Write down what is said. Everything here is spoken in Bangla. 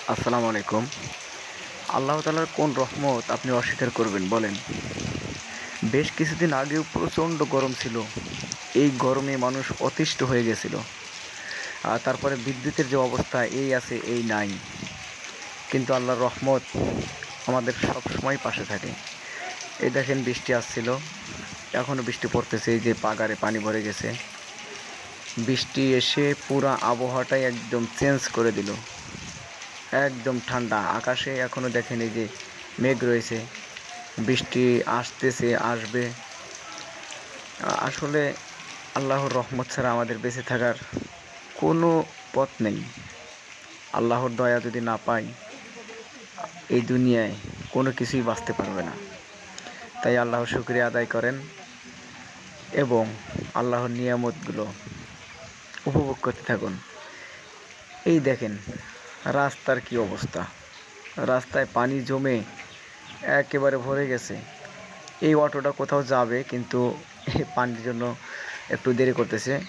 আসসালামু আলাইকুম। আল্লাহ তাআলার কোন রহমত আপনি অস্বীকার করবেন বলেন? বেশ কিছুদিন আগেও প্রচণ্ড গরম ছিল। এই গরমে মানুষ অতিষ্ঠ হয়ে গেছিল। আর তারপরে বিদ্যুতের যে অবস্থা এই আছে এই নাই। কিন্তু আল্লাহর রহমত আমাদের সব সময় পাশে থাকে। এই দেখেন বৃষ্টি আসছিল, এখনও বৃষ্টি পড়তেছে, এই যে পাগারে পানি ভরে গেছে। বৃষ্টি এসে পুরা আবহাওয়াটাই একদম চেঞ্জ করে দিল। একদম ঠান্ডা আকাশে এখনও দেখেন এই যে মেঘ রয়েছে, বৃষ্টি আসতেছে, আসবে। আসলে আল্লাহর রহমত ছাড়া আমাদের বেঁচে থাকার কোনো পথ নেই। আল্লাহর দয়া যদি না পাই এই দুনিয়ায় কোনো কিছুই বাঁচতে পারবে না। তাই আল্লাহর শুকরিয়া আদায় করেন এবং আল্লাহর নিয়ামতগুলো উপভোগ করতে থাকুন। এই দেখেন রাস্তার কি অবস্থা, রাস্তায় পানি জমে একেবারে ভরে গেছে। এই অটোটা কোথাও যাবে কিন্তু এই পানির জন্য একটু দেরি করতেছে।